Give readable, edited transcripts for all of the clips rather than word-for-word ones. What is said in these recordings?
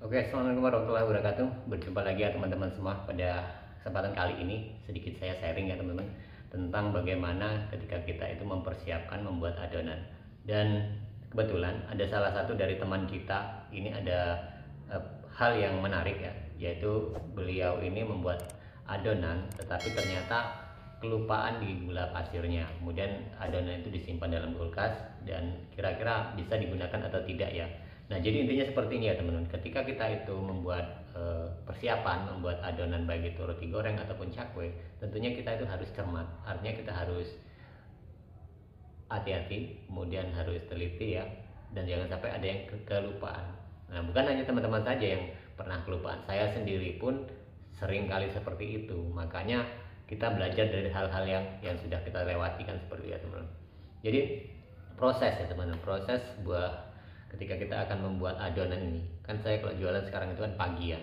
Oke, assalamualaikum warahmatullahi wabarakatuh. Berjumpa lagi ya teman-teman semua. Pada kesempatan kali ini sedikit saya sharing ya teman-teman tentang bagaimana ketika kita itu mempersiapkan membuat adonan. Dan kebetulan ada salah satu dari teman kita ini ada hal yang menarik ya, yaitu beliau ini membuat adonan tetapi ternyata kelupaan di gula pasirnya. Kemudian adonan itu disimpan dalam kulkas dan kira-kira bisa digunakan atau tidak ya. Nah, jadi intinya seperti ini ya teman-teman. Ketika kita itu membuat persiapan membuat adonan baik itu roti goreng ataupun cakwe, tentunya kita itu harus cermat. Artinya kita harus hati-hati, kemudian harus teliti ya, dan jangan sampai ada yang kelupaan. Nah, bukan hanya teman-teman saja yang pernah kelupaan, saya sendiri pun sering kali seperti itu. Makanya kita belajar dari hal-hal yang sudah kita lewati kan seperti itu ya teman-teman. Jadi proses ya teman-teman, proses buah ketika kita akan membuat adonan ini. Kan saya kalau jualan sekarang itu kan pagi ya.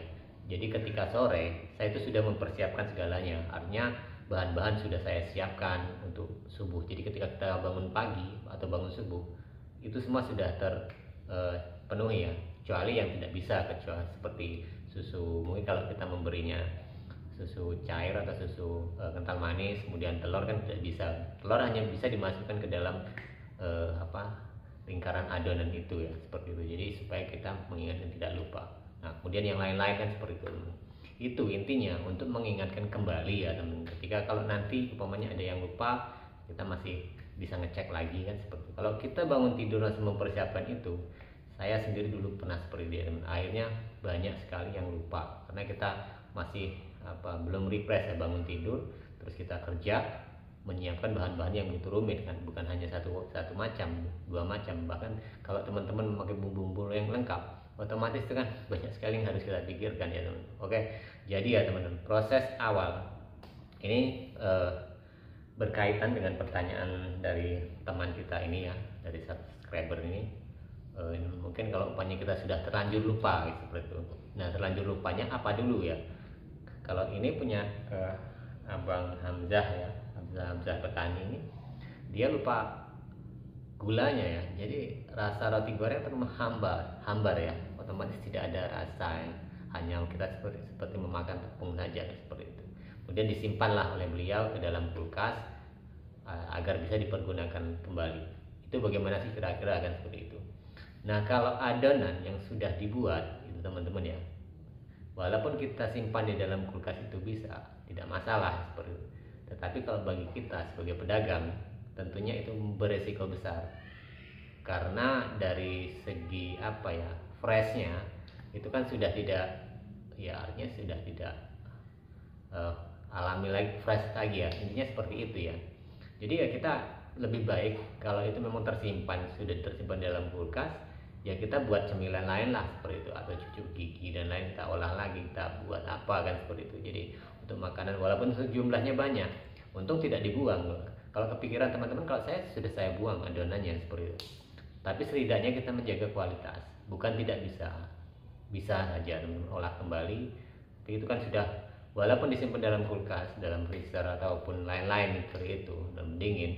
Jadi ketika sore saya itu sudah mempersiapkan segalanya. Artinya bahan-bahan sudah saya siapkan untuk subuh. Jadi ketika kita bangun pagi atau bangun subuh itu semua sudah terpenuhi ya. Kecuali yang tidak bisa, kecuali seperti susu. Mungkin kalau kita memberinya susu cair atau susu kental manis, kemudian telur kan tidak bisa. Telur hanya bisa dimasukkan ke dalam lingkaran adonan itu ya, seperti itu. Jadi supaya kita mengingat dan tidak lupa. Nah, kemudian yang lain-lain kan seperti itu. Itu intinya untuk mengingatkan kembali ya teman. Ketika kalau nanti umpamanya ada yang lupa, kita masih bisa ngecek lagi kan seperti itu. Kalau kita bangun tidur langsung mempersiapkan itu, saya sendiri dulu pernah seperti itu teman. Akhirnya banyak sekali yang lupa karena kita masih belum refresh ya, bangun tidur terus kita kerja menyiapkan bahan-bahan yang begitu rumit kan, bukan hanya satu macam, dua macam. Bahkan kalau teman-teman memakai bumbu-bumbu yang lengkap, otomatis itu kan banyak sekali yang harus kita pikirkan ya teman. Oke, jadi ya teman-teman, proses awal ini berkaitan dengan pertanyaan dari teman kita ini ya, dari subscriber ini. Mungkin kalau umpamanya kita sudah terlanjur lupa gitu, seperti itu. Nah, terlanjur lupanya apa dulu ya? Kalau ini punya Abang Hamzah ya, Hamzah petani ini, dia lupa gulanya ya. Jadi rasa roti goreng terlalu hambar ya, otomatis tidak ada rasa ya. Hanya kita seperti memakan tepung saja seperti itu. Kemudian disimpanlah oleh beliau ke dalam kulkas agar bisa dipergunakan kembali. Itu bagaimana sih kira-kira akan seperti itu. Nah, kalau adonan yang sudah dibuat itu teman-teman ya, walaupun kita simpan di dalam kulkas itu bisa, tidak masalah seperti itu. Tetapi kalau bagi kita sebagai pedagang, tentunya itu beresiko besar. Karena dari segi freshnya itu kan sudah tidak, ya artinya sudah tidak alami lagi, fresh lagi ya. Intinya seperti itu ya. Jadi ya kita lebih baik kalau itu memang sudah tersimpan dalam kulkas, ya kita buat cemilan lain lah seperti itu, atau cucuk gigi dan lain kita olah lagi, kita buat apa kan seperti itu. Jadi untuk makanan walaupun jumlahnya banyak, untung tidak dibuang. Kalau kepikiran teman-teman, kalau saya buang adonannya seperti itu. Tapi setidaknya kita menjaga kualitas, bukan tidak bisa saja olah kembali. Itu kan sudah, walaupun disimpan dalam kulkas, dalam freezer ataupun lain-lain seperti itu dalam dingin,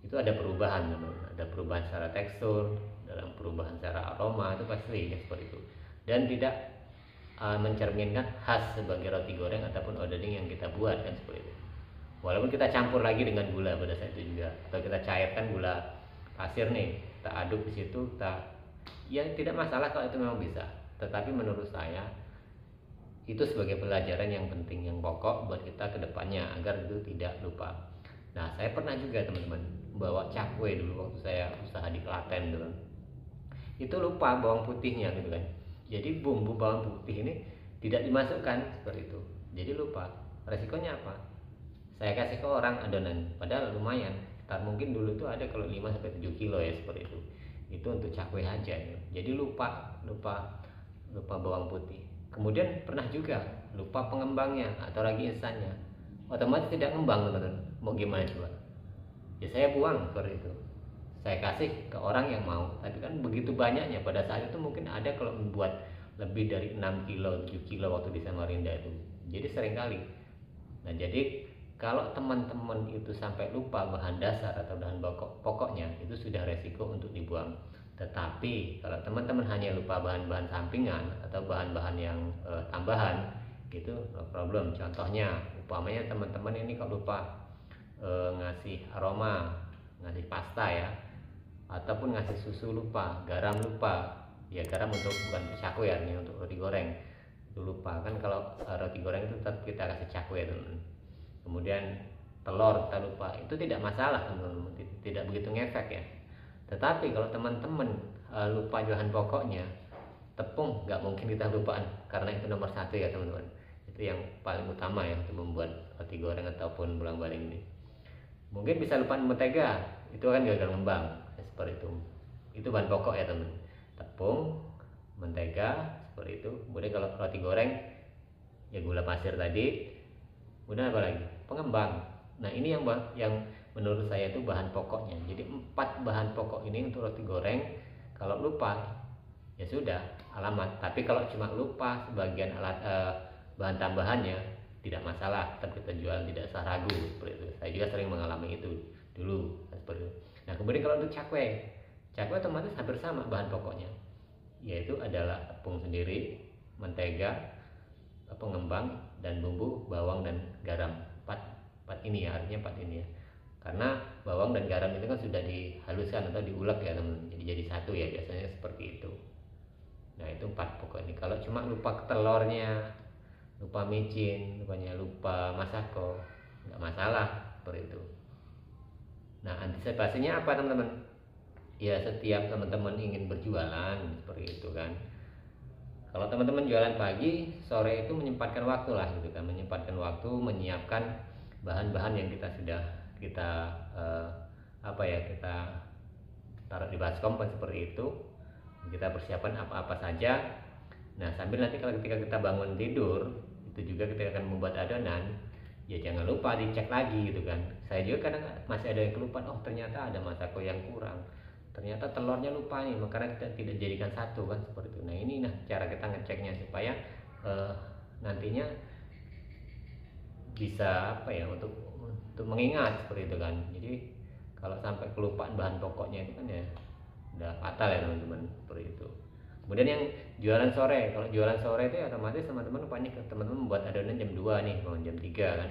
itu ada perubahan, ada perubahan secara tekstur, dalam perubahan secara aroma, itu pasti ya seperti itu, dan tidak mencerminkan khas sebagai roti goreng ataupun odeling yang kita buat kan seperti itu. Walaupun kita campur lagi dengan gula pada saat itu juga, atau kita cairkan gula pasir nih, kita aduk di situ, ya tidak masalah kalau itu memang bisa. Tetapi menurut saya itu sebagai pelajaran yang penting, yang pokok buat kita ke depannya agar itu tidak lupa. Nah, saya pernah juga teman-teman bawa cakwe dulu waktu saya usaha di Klaten dulu. Itu lupa bawang putihnya gitu kan. Jadi bumbu bawang putih ini tidak dimasukkan seperti itu. Jadi lupa. Resikonya apa? Saya kasih ke orang adonan, padahal lumayan. Mungkin dulu itu ada kalau 5 sampai 7 kilo ya seperti itu. Itu untuk cakwe aja ya. Jadi lupa bawang putih. Kemudian pernah juga lupa pengembangnya atau ragi insannya. Otomatis tidak ngembang teman-teman. Mau gimana coba? Ya saya buang seperti itu. Saya kasih ke orang yang mau. Tapi kan begitu banyaknya pada saat itu, mungkin ada kalau membuat lebih dari 6 kilo, 7 kilo waktu di Samarinda itu. Jadi sering kali. Nah, jadi kalau teman-teman itu sampai lupa bahan dasar atau bahan pokoknya, itu sudah resiko untuk dibuang. Tetapi kalau teman-teman hanya lupa bahan-bahan sampingan atau bahan-bahan yang tambahan, itu no problem. Contohnya, umpamanya teman-teman ini kalau lupa ngasih aroma, ngasih pasta ya, ataupun ngasih susu lupa, garam lupa. Ya garam untuk bukan untuk cakwe ya, ini untuk roti goreng. Itu lupa kan, kalau roti goreng itu tetap kita kasih cakwe teman-teman. Kemudian telur kita lupa, itu tidak masalah teman-teman, tidak begitu ngefek ya. Tetapi kalau teman-teman lupa bahan pokoknya, tepung nggak mungkin kita lupaan, karena itu nomor satu ya teman-teman. Itu yang paling utama ya untuk membuat roti goreng ataupun bolak-balik ini. Mungkin bisa lupaan mentega, itu kan gagal ngembang seperti itu. Itu bahan pokok ya teman. Tepung, mentega seperti itu. Kemudian kalau roti goreng ya gula pasir tadi. Kemudian apa lagi? Pengembang. Nah ini yang menurut saya itu bahan pokoknya. Jadi 4 bahan pokok ini untuk roti goreng. Kalau lupa ya sudah alamat. Tapi kalau cuma lupa sebagian bahan tambahannya, tidak masalah, tetap kita jual, tidak usah ragu seperti itu. Saya juga sering mengalami itu dulu seperti itu. Nah kemudian kalau untuk cakwe otomatis hampir sama bahan pokoknya, yaitu adalah tepung sendiri, mentega, pengembang, dan bumbu bawang dan garam. 4 ini ya, artinya 4 ini ya, karena bawang dan garam itu kan sudah dihaluskan atau diulek ya teman, jadi satu ya, biasanya seperti itu. Nah itu 4 pokok ini. Kalau cuma lupa telurnya, lupa micin, lupa masako, nggak masalah seperti itu. Nah antisipasinya apa teman-teman? Ya setiap teman-teman ingin berjualan seperti itu kan, kalau teman-teman jualan pagi, sore itu menyempatkan waktu lah gitu kan, menyempatkan waktu menyiapkan bahan-bahan yang kita taruh di baskom seperti itu. Kita persiapan apa-apa saja. Nah sambil nanti kalau ketika kita bangun tidur, itu juga kita akan membuat adonan, ya jangan lupa dicek lagi gitu kan. Saya juga kadang masih ada yang kelupaan, oh ternyata ada masako yang kurang, ternyata telurnya lupa nih, makanya kita tidak jadikan satu kan seperti itu. Nah ini cara kita ngeceknya supaya nantinya bisa untuk mengingat seperti itu kan. Jadi kalau sampai kelupaan bahan pokoknya itu kan ya udah fatal ya teman-teman, seperti itu. Kemudian yang jualan sore, kalau jualan sore itu ya otomatis teman-teman membuat adonan jam 2 nih, jam 3 kan.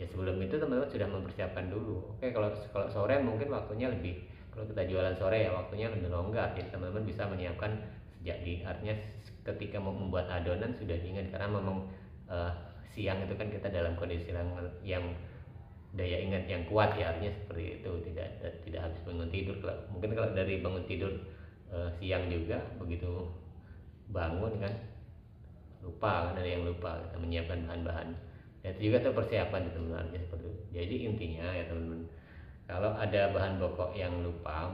Ya sebelum itu teman-teman sudah mempersiapkan dulu. Oke, kalau sore mungkin waktunya lebih, kalau kita jualan sore ya waktunya lebih longgar, jadi teman-teman bisa menyiapkan sejak artinya ketika mau membuat adonan sudah diingat, karena memang siang itu kan kita dalam kondisi yang daya ingat yang kuat ya, artinya seperti itu, tidak habis bangun tidur. Mungkin kalau dari bangun tidur siang juga begitu bangun kan lupa, kan ada yang lupa kita menyiapkan bahan-bahan. Itu juga tuh persiapan sebenarnya seperti itu. Jadi intinya ya teman-teman, kalau ada bahan pokok yang lupa,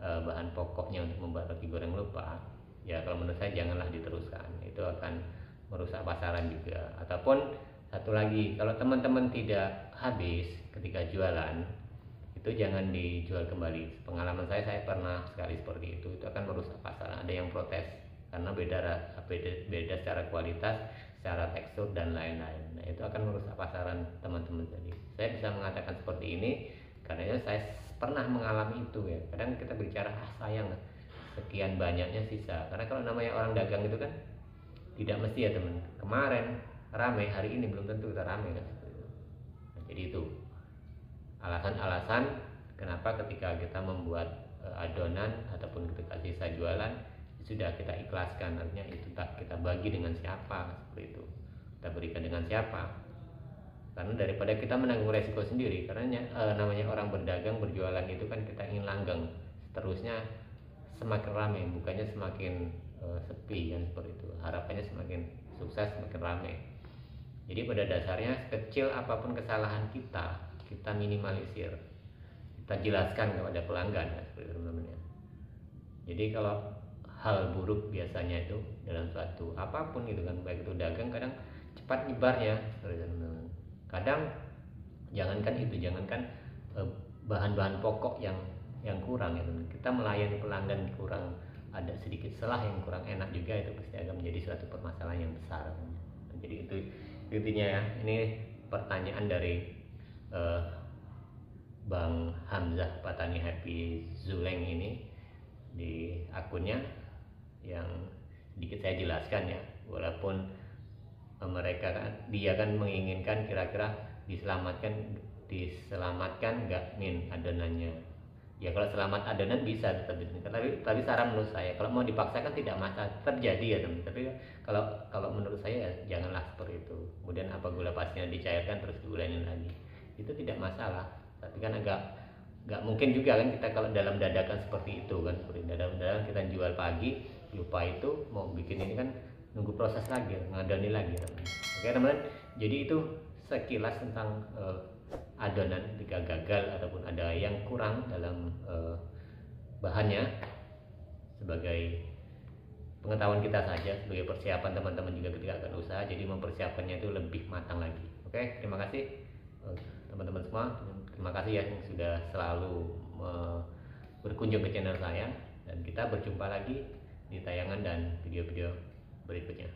bahan pokoknya untuk membuat roti goreng lupa, ya kalau menurut saya janganlah diteruskan, itu akan merusak pasaran juga. Ataupun satu lagi, kalau teman-teman tidak habis ketika jualan, itu jangan dijual kembali. Pengalaman saya pernah sekali seperti itu akan merusak pasaran. Ada yang protes karena beda secara kualitas, secara tekstur dan lain-lain. Nah itu akan merusak pasaran teman-teman. Jadi saya bisa mengatakan seperti ini karena saya pernah mengalami itu ya. Kadang kita bicara sayang sekian banyaknya sisa, karena kalau namanya orang dagang itu kan tidak mesti ya teman, kemarin ramai, hari ini belum tentu kita ramai kan. Nah, jadi itu alasan-alasan kenapa ketika kita membuat adonan ataupun ketika sisa jualan sudah kita ikhlaskan, artinya itu tak kita bagi dengan siapa, seperti itu kita berikan dengan siapa, karena daripada kita menanggung resiko sendiri. Karena namanya orang berdagang berjualan itu kan kita ingin langgeng seterusnya, semakin ramai, bukannya semakin sepi kan, seperti itu. Harapannya semakin sukses, semakin ramai. Jadi pada dasarnya kecil apapun kesalahan kita minimalisir, kita jelaskan kepada pelanggan ya, seperti itu teman-teman ya. Jadi kalau hal buruk biasanya itu dalam suatu apapun gitu kan, baik itu dagang, kadang cepat nyebarnya seperti itu teman-teman. Kadang jangankan bahan-bahan pokok yang kurang ya teman, kita melayani pelanggan kurang, ada sedikit selah yang kurang enak juga, itu pasti akan menjadi suatu permasalahan yang besar. Jadi itu intinya ya. Ini pertanyaan dari Bang Hamzah Patani Happy Zuleng ini. di akunnya yang sedikit saya jelaskan ya, walaupun dia kan menginginkan kira-kira diselamatkan nggak adonannya. Ya kalau selamat adonan bisa tetap tapi saran menurut saya kalau mau dipaksakan tidak masalah, terjadi ya teman. Tapi kalau menurut saya ya, janganlah seperti itu. Kemudian apa gula pasirnya dicairkan terus digulainin lagi, itu tidak masalah. Tapi kan nggak mungkin juga kan kita kalau dalam dadakan seperti itu kan, dalam dadakan kita jual pagi lupa itu mau bikin ini kan nunggu proses lagi, ngadoni lagi teman. Oke teman, jadi itu sekilas tentang adonan jika gagal ataupun ada yang kurang dalam bahannya, sebagai pengetahuan kita saja, sebagai persiapan teman-teman juga ketika akan usaha, jadi mempersiapkannya itu lebih matang lagi. Oke, terima kasih teman-teman semua, terima kasih ya yang sudah selalu berkunjung ke channel saya, dan kita berjumpa lagi di tayangan dan video-video berikutnya.